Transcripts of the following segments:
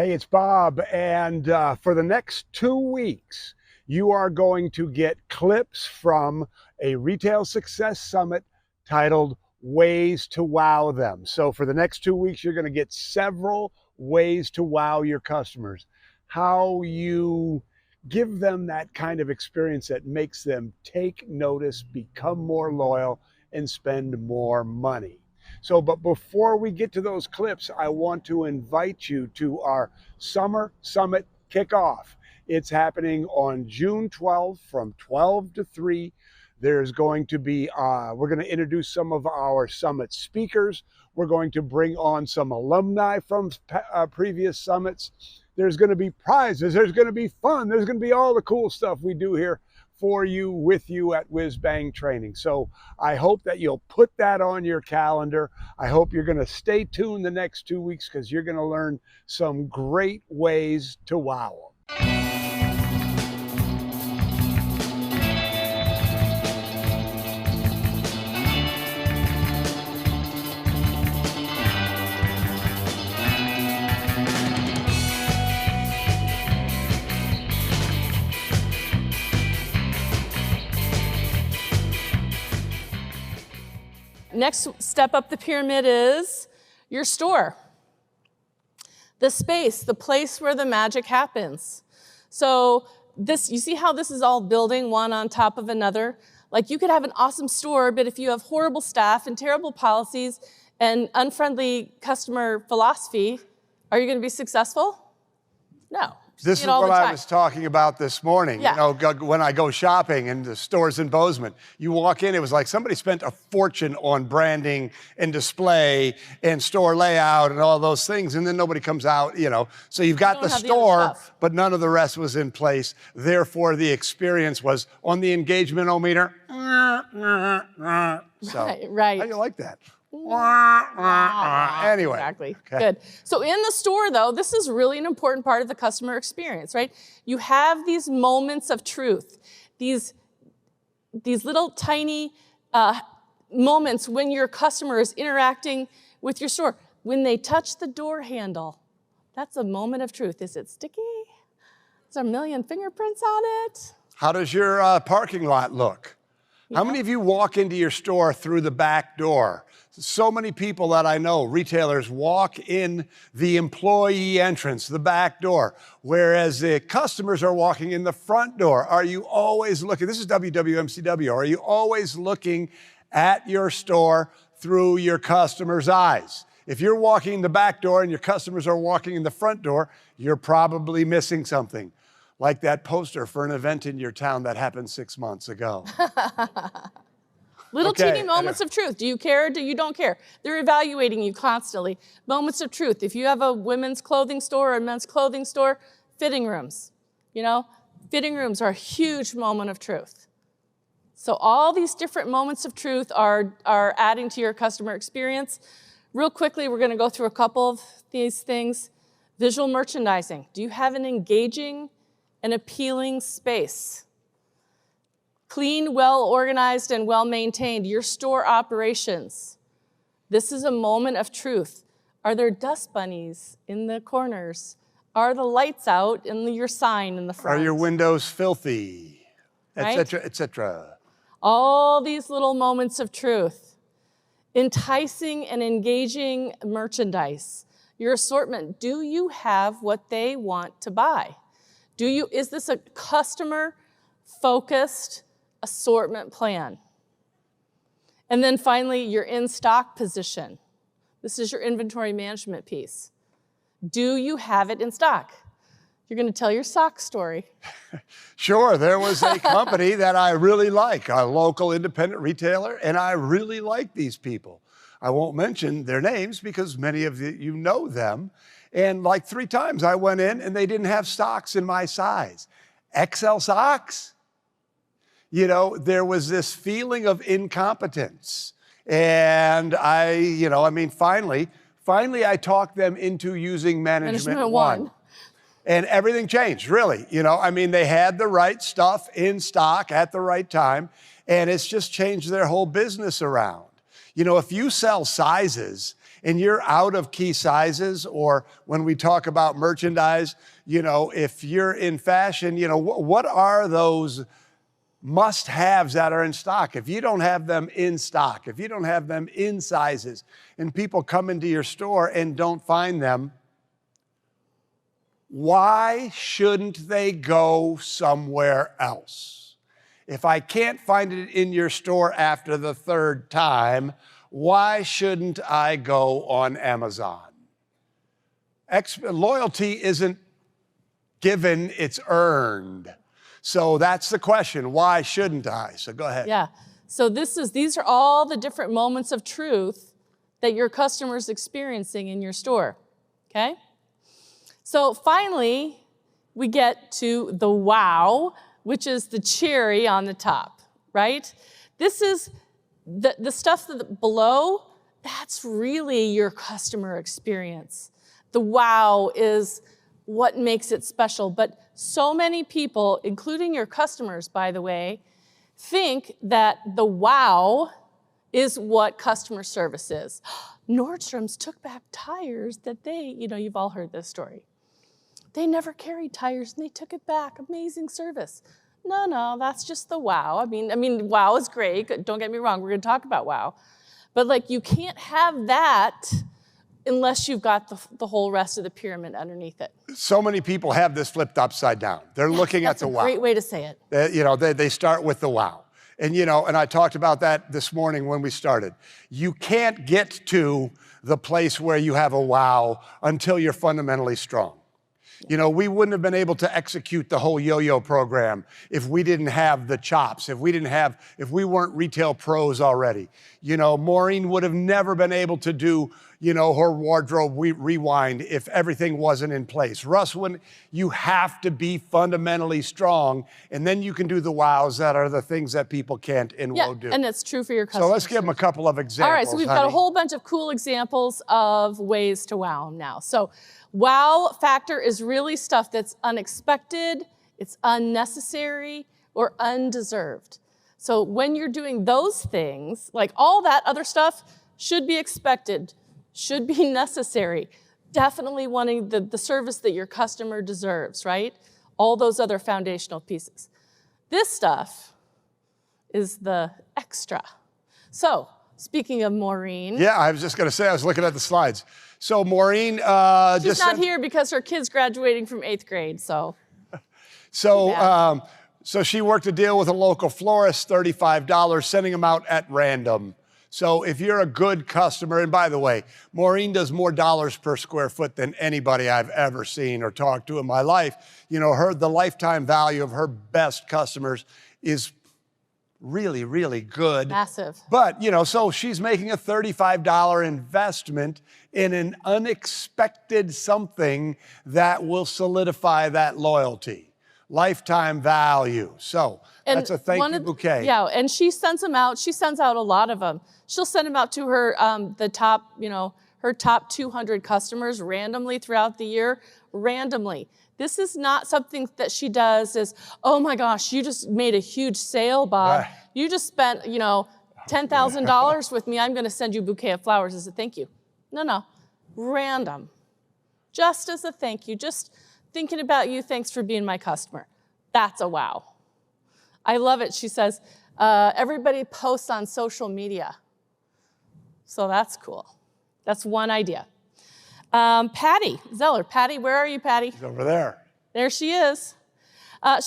Hey, it's Bob, and for the next 2 weeks, you are going to get clips from a Retail Success Summit titled Ways to Wow Them. So for the next 2 weeks, you're going to get several ways to wow your customers. How you give them that kind of experience that makes them take notice, become more loyal, and spend more money. So, but before we get to those clips, I want to invite you to our Summer Summit Kickoff. It's happening on June 12th from 12 to 3. There's going to be, we're going to introduce some of our summit speakers. We're going to bring on some alumni from previous summits. There's going to be prizes. There's going to be fun. There's going to be all the cool stuff we do here for you, with you at Whiz Bang Training. So I hope that you'll put that on your calendar. I hope you're going to stay tuned the next 2 weeks because you're going to learn some great ways to wow them. Next step up the pyramid is your store. The space, the place where the magic happens. So this, you see how this is all building one on top of another? Like you could have an awesome store, but if you have horrible staff and terrible policies and unfriendly customer philosophy, are you going to be successful? No. This is what I was talking about this morning. Yeah. You know, when I go shopping in the stores in Bozeman, you walk in, it was like somebody spent a fortune on branding and display and store layout and all those things, and then nobody comes out, you know. So you've got the store, but none of the rest was in place. Therefore, the experience was on the engagement-o-meter. So, right. How do you like that? Anyway. Exactly. Okay. Good. So in the store, though, this is really an important part of the customer experience, right? You have these moments of truth, these little tiny moments when your customer is interacting with your store. When they touch the door handle, that's a moment of truth. Is it sticky? Is there a million fingerprints on it? How does your parking lot look? How many of you walk into your store through the back door? So many people that I know, retailers, walk in the employee entrance, the back door, whereas the customers are walking in the front door. Are you always looking, this is WWMCW, are you always looking at your store through your customer's eyes? If you're walking in the back door and your customers are walking in the front door, you're probably missing something, like that poster for an event in your town that happened 6 months ago. Little teeny moments of truth. Do you care or do you don't care? They're evaluating you constantly. Moments of truth. If you have a women's clothing store or a men's clothing store, fitting rooms. You know, fitting rooms are a huge moment of truth. So all these different moments of truth are adding to your customer experience. Real quickly, we're going to go through a couple of these things. Visual merchandising. Do you have an engaging and appealing space? Clean, well-organized, and well-maintained, your store operations. This is a moment of truth. Are there dust bunnies in the corners? Are the lights out in your sign in the front? Are your windows filthy? Et cetera, et cetera. All these little moments of truth. Enticing and engaging merchandise. Your assortment, do you have what they want to buy? Is this a customer-focused assortment plan? And then finally, your in-stock position. This is your inventory management piece. Do you have it in stock? You're going to tell your sock story. Sure, there was a company that I really like, a local independent retailer, and I really like these people. I won't mention their names because many of you know them. And like 3 times I went in and they didn't have socks in my size. XL socks? You know, there was this feeling of incompetence. And finally I talked them into using Management One. And everything changed, really. You know, I mean, they had the right stuff in stock at the right time, and it's just changed their whole business around. You know, if you sell sizes and you're out of key sizes, or when we talk about merchandise, if you're in fashion, what are those must-haves that are in stock? If you don't have them in stock, if you don't have them in sizes, and people come into your store and don't find them, why shouldn't they go somewhere else? If I can't find it in your store after the third time, why shouldn't I go on Amazon? Loyalty isn't given, it's earned. So that's the question. Why shouldn't I? So go ahead. Yeah. So these are all the different moments of truth that your customer's experiencing in your store. Okay? So finally, we get to the wow, which is the cherry on the top, right? This is the stuff below, that's really your customer experience. The wow is what makes it special. But so many people, including your customers, by the way, think that the wow is what customer service is. Nordstrom's took back tires that you've all heard this story. They never carried tires and they took it back. Amazing service. No, that's just the wow. I mean, wow is great. Don't get me wrong. We're going to talk about wow. But you can't have that unless you've got the whole rest of the pyramid underneath it. So many people have this flipped upside down. They're looking at the wow. That's a great way to say it. They start with the wow. And, and I talked about that this morning when we started. You can't get to the place where you have a wow until you're fundamentally strong. We wouldn't have been able to execute the whole yo-yo program if we didn't have the chops, if we weren't retail pros already. Maureen would have never been able to do, her wardrobe rewind if everything wasn't in place. Russ, you have to be fundamentally strong, and then you can do the wows that are the things that people can't and won't do. And it's true for your customers. So let's give them a couple of examples. All right, so we've got a whole bunch of cool examples of ways to wow them now. So wow factor is really stuff that's unexpected, it's unnecessary, or undeserved. So when you're doing those things, like all that other stuff should be expected, should be necessary, definitely wanting the service that your customer deserves, right? All those other foundational pieces. This stuff is the extra. So speaking of Maureen. Yeah, I was just going to say, I was looking at the slides. So Maureen she's not here because her kid's graduating from 8th grade, so. So she worked a deal with a local florist, $35, sending them out at random. So if you're a good customer, and by the way, Maureen does more dollars per square foot than anybody I've ever seen or talked to in my life. The lifetime value of her best customers is really, really good. Massive. But, so she's making a $35 investment in an unexpected something that will solidify that loyalty. Lifetime value. So that's a thank you bouquet. Yeah, and she sends them out. She sends out a lot of them. She'll send them out to her, her top 200 customers randomly throughout the year, randomly. This is not something that she does as, oh my gosh, you just made a huge sale, Bob. You just spent, $10,000 with me. I'm going to send you a bouquet of flowers as a thank you. No, random. Just as a thank you, just thinking about you, thanks for being my customer. That's a wow. I love it. She says, everybody posts on social media. So that's cool. That's one idea. Patty Zeller. Patty, where are you, Patty? She's over there. There she is.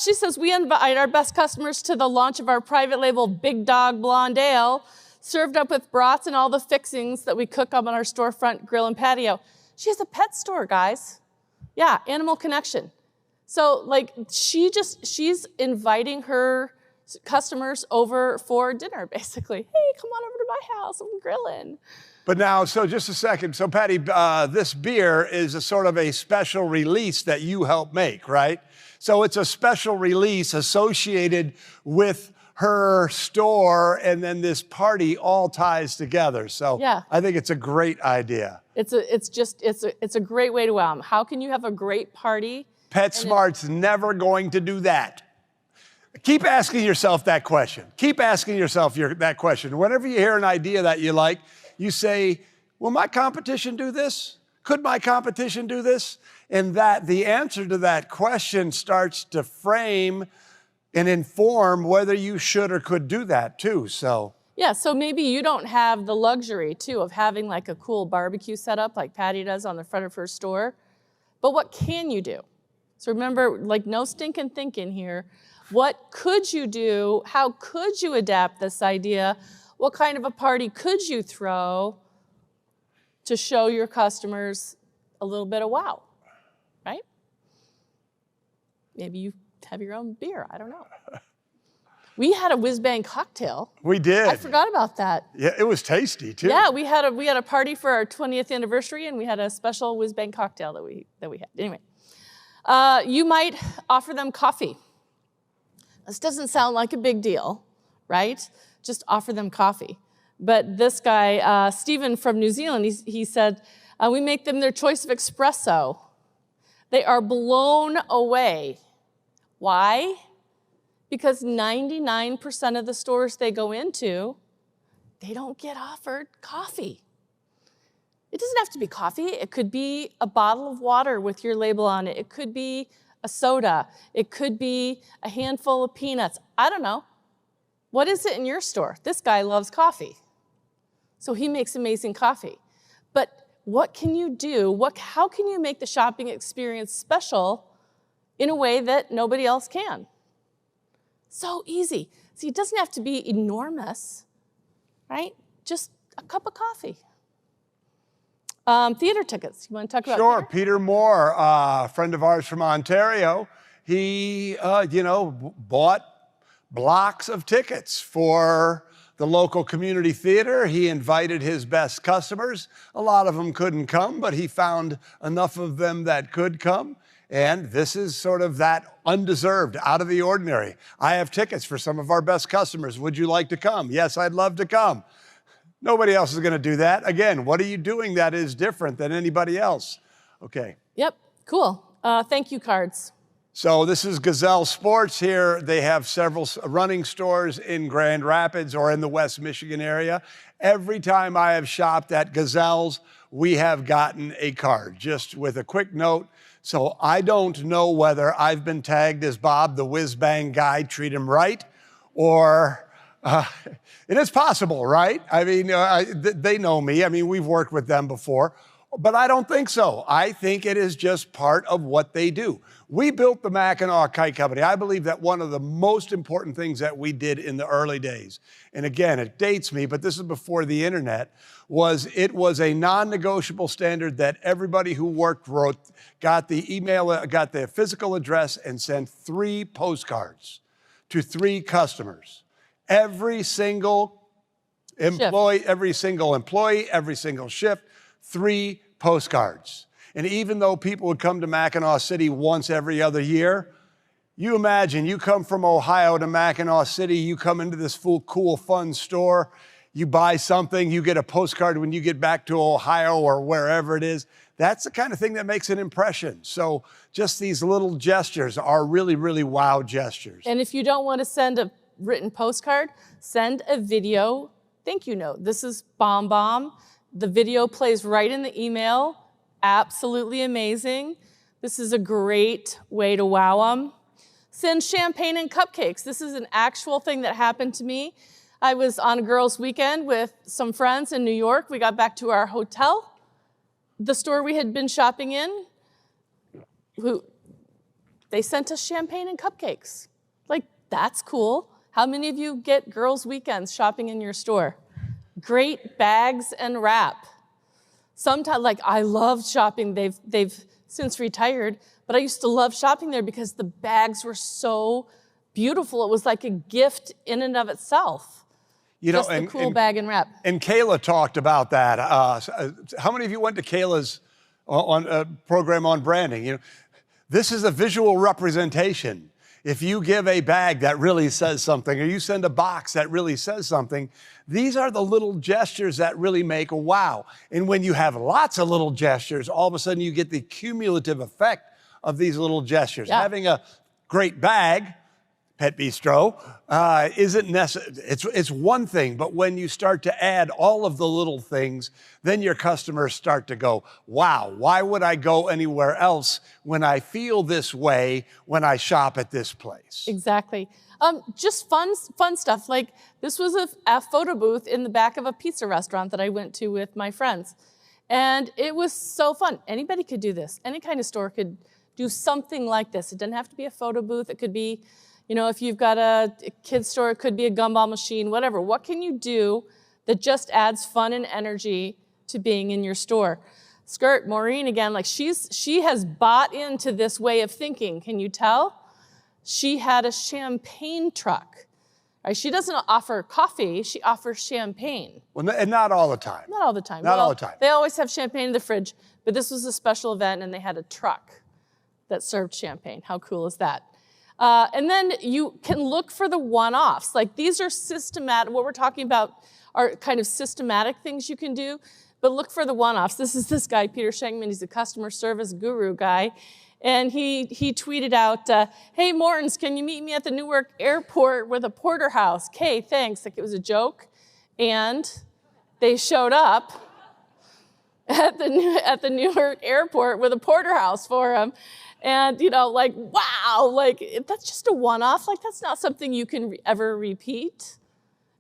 She says, we invite our best customers to the launch of our private label Big Dog Blonde Ale, served up with brats and all the fixings that we cook up on our storefront grill and patio. She has a pet store, guys. Yeah, Animal Connection. So she's inviting her customers over for dinner, basically. Hey, come on over to my house, I'm grilling. But now, so just a second. So Patty, this beer is a sort of a special release that you help make, right? So it's a special release associated with her store, and then this party all ties together. So yeah. I think it's a great idea. It's a great way to wow them. How can you have a great party? PetSmart's never going to do that. Keep asking yourself that question. Keep asking yourself that question. Whenever you hear an idea that you like, you say, will my competition do this? Could my competition do this? And that the answer to that question starts to frame and inform whether you should or could do that too, so. Yeah, so maybe you don't have the luxury too of having like a cool barbecue setup like Patty does on the front of her store, but what can you do? So remember, like no stinking thinking here. What could you do? How could you adapt this idea? What kind of a party could you throw to show your customers a little bit of wow, right? Maybe you have your own beer, I don't know. We had a whiz-bang cocktail. We did. I forgot about that. Yeah, it was tasty too. Yeah, we had a party for our 20th anniversary, and we had a special whiz-bang cocktail that we had. Anyway, you might offer them coffee. This doesn't sound like a big deal, right? Just offer them coffee. But this guy, Stephen from New Zealand, he said, we make them their choice of espresso. They are blown away. Why? Because 99% of the stores they go into, they don't get offered coffee. It doesn't have to be coffee. It could be a bottle of water with your label on it. It could be a soda. It could be a handful of peanuts. I don't know. What is it in your store? This guy loves coffee. So he makes amazing coffee. But what can you do? How can you make the shopping experience special in a way that nobody else can? So easy. See, it doesn't have to be enormous, right? Just a cup of coffee. Theater tickets. You want to talk about Sure. theater? Peter Moore, a friend of ours from Ontario, he, bought blocks of tickets for the local community theater. He invited his best customers. A lot of them couldn't come, but he found enough of them that could come. And this is sort of that undeserved, out of the ordinary. I have tickets for some of our best customers. Would you like to come? Yes, I'd love to come. Nobody else is going to do that. Again, what are you doing that is different than anybody else? Okay. Yep, cool. Thank you cards. So this is Gazelle Sports here. They have several running stores in Grand Rapids or in the West Michigan area. Every time I have shopped at Gazelle's, we have gotten a card, just with a quick note. So I don't know whether I've been tagged as Bob, the whiz-bang guy, treat him right, or it is possible, right? I mean, they know me. I mean, we've worked with them before, but I don't think so. I think it is just part of what they do. We built the Mackinac Kite Company. I believe that one of the most important things that we did in the early days, and again, it dates me, but this is before the internet, was it was a non-negotiable standard that everybody who worked got the email, got the physical address, and sent 3 postcards to 3 customers. Every single employee, every single shift, 3 postcards. And even though people would come to Mackinac City once every other year, you imagine you come from Ohio to Mackinac City, you come into this cool, fun store, you buy something, you get a postcard when you get back to Ohio or wherever it is. That's the kind of thing that makes an impression. So just these little gestures are really, really wow gestures. And if you don't want to send a written postcard, send a video thank you note. This is Bomb Bomb. The video plays right in the email. Absolutely amazing. This is a great way to wow them. Send champagne and cupcakes. This is an actual thing that happened to me. I was on a girls' weekend with some friends in New York. We got back to our hotel. The store we had been shopping in, they sent us champagne and cupcakes. Like, that's cool. How many of you get girls' weekends shopping in your store? Great bags and wrap. Sometimes, like, I loved shopping. They've since retired, but I used to love shopping there because the bags were so beautiful. It was like a gift in and of itself. You know, just the cool bag and wrap. And Kayla talked about that. How many of you went to Kayla's program on branding? You know, this is a visual representation. If you give a bag that really says something, or you send a box that really says something, these are the little gestures that really make a wow. And when you have lots of little gestures, all of a sudden you get the cumulative effect of these little gestures. Yeah. Having a great bag Pet Bistro isn't necessary. It's one thing, but when you start to add all of the little things, then your customers start to go, wow, why would I go anywhere else when I feel this way when I shop at this place? Exactly. Just fun stuff. Like this was a photo booth in the back of a pizza restaurant that I went to with my friends. And it was so fun. Anybody could do this. Any kind of store could do something like this. It doesn't have to be a photo booth. It could be, you know, if you've got a kid's store, it could be a gumball machine, whatever. What can you do that just adds fun and energy to being in your store? Skirt, Maureen again, like she has bought into this way of thinking. Can you tell? She had a champagne truck. Right? She doesn't offer coffee, she offers champagne. Well, and not all the time. Not all the time. Not all the time. They always have champagne in the fridge, but this was a special event and they had a truck that served champagne. How cool is that? And then you can look for the one-offs. Like these are systematic, what we're talking about are kind of systematic things you can do, but look for the one-offs. This is this guy, Peter Schenkman, he's a customer service guru guy. And he tweeted out, hey Mortons, can you meet me at the Newark airport with a porterhouse? Okay, thanks, like it was a joke. And they showed up at the Newark airport with a porterhouse for him. And, you know, like, wow, like, that's just a one-off. Like, that's not something you can ever repeat.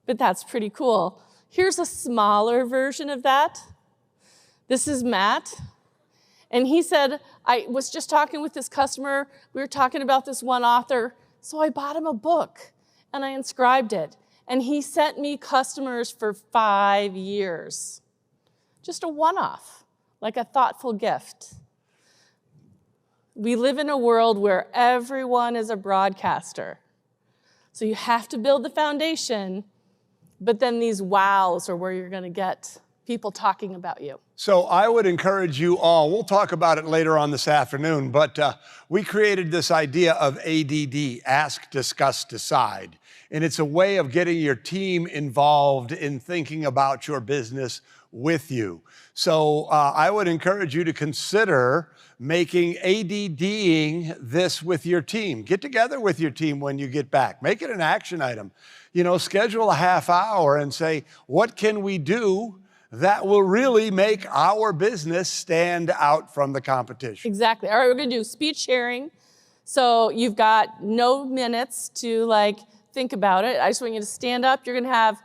But that's pretty cool. Here's a smaller version of that. This is Matt. And he said, I was just talking with this customer. We were talking about this one author. So I bought him a book, and I inscribed it. And he sent me customers for 5 years. Just a one-off, like a thoughtful gift. We live in a world where everyone is a broadcaster. So you have to build the foundation, but then these wows are where you're going to get people talking about you. So I would encourage you all, we'll talk about it later on this afternoon, but we created this idea of ADD, ask, discuss, decide. And it's a way of getting your team involved in thinking about your business with you. So I would encourage you to consider making ADDing this with your team. Get together with your team when you get back. Make it an action item. You know, schedule a half hour and say, what can we do that will really make our business stand out from the competition? Exactly. All right, we're going to do speed sharing. So you've got no minutes to like think about it. I just want you to stand up. You're going to have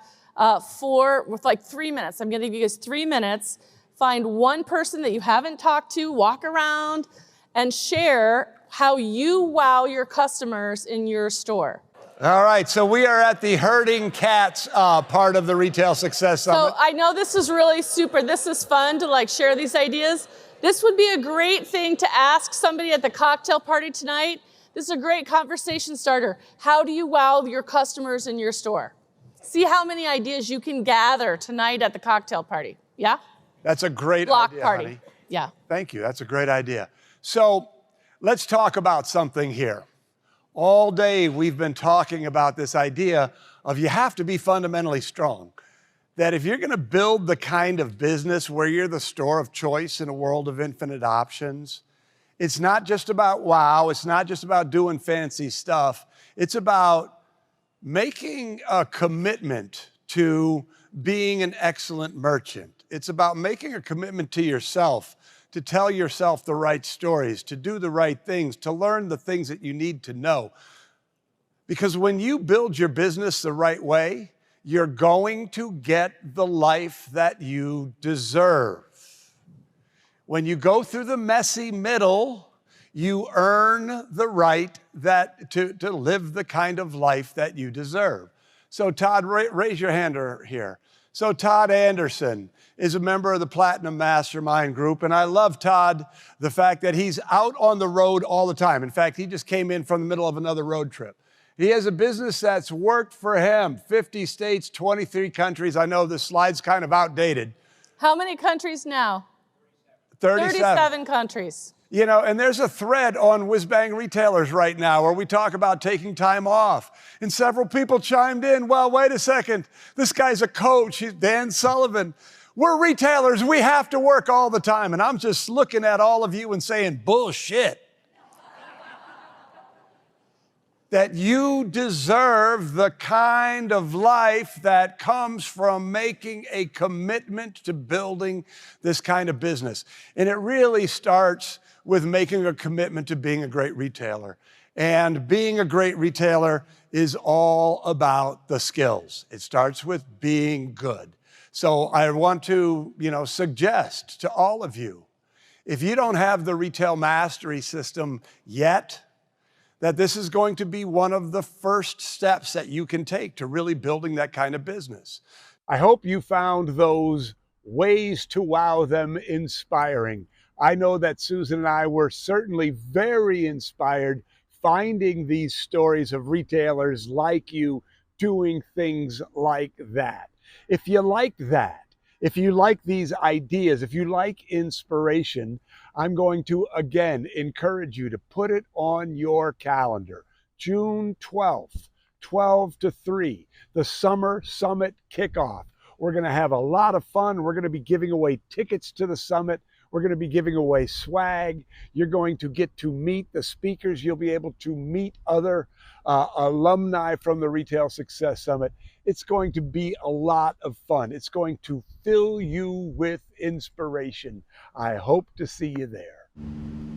3 minutes. I'm going to give you guys 3 minutes. Find one person that you haven't talked to, walk around, and share how you wow your customers in your store. All right, so we are at the herding cats part of the Retail Success Summit. So I know this is really super, this is fun to like share these ideas. This would be a great thing to ask somebody at the cocktail party tonight. This is a great conversation starter. How do you wow your customers in your store? See how many ideas you can gather tonight at the cocktail party, yeah? That's a great Block idea, party, honey. yeah. Thank you, that's a great idea. So let's talk about something here. All day we've been talking about this idea of you have to be fundamentally strong. That if you're going to build the kind of business where you're the store of choice in a world of infinite options, it's not just about wow, it's not just about doing fancy stuff. It's about making a commitment to being an excellent merchant. It's about making a commitment to yourself, to tell yourself the right stories, to do the right things, to learn the things that you need to know. Because when you build your business the right way, you're going to get the life that you deserve. When you go through the messy middle, you earn the right to live the kind of life that you deserve. So Todd, raise your hand here. So Todd Anderson is a member of the Platinum Mastermind Group, and I love Todd, the fact that he's out on the road all the time. In fact, he just came in from the middle of another road trip. He has a business that's worked for him, 50 states, 23 countries. I know this slide's kind of outdated. How many countries now? 37 countries. You know, and there's a thread on Whiz Bang Retailers right now where we talk about taking time off. And several people chimed in, well, wait a second, this guy's a coach, he's Dan Sullivan. We're retailers, we have to work all the time. And I'm just looking at all of you and saying, bullshit. that you deserve the kind of life that comes from making a commitment to building this kind of business. And it really starts with making a commitment to being a great retailer. And being a great retailer is all about the skills. It starts with being good. So I want to, suggest to all of you, if you don't have the retail mastery system yet, that this is going to be one of the first steps that you can take to really building that kind of business. I hope you found those ways to wow them inspiring. I know that Susan and I were certainly very inspired finding these stories of retailers like you doing things like that. If you like that, if you like these ideas, if you like inspiration, I'm going to again encourage you to put it on your calendar. June 12th, 12 to 3, the Summer Summit Kickoff. We're going to have a lot of fun. We're going to be giving away tickets to the summit. We're going to be giving away swag. You're going to get to meet the speakers. You'll be able to meet other alumni from the Retail Success Summit. It's going to be a lot of fun. It's going to fill you with inspiration. I hope to see you there.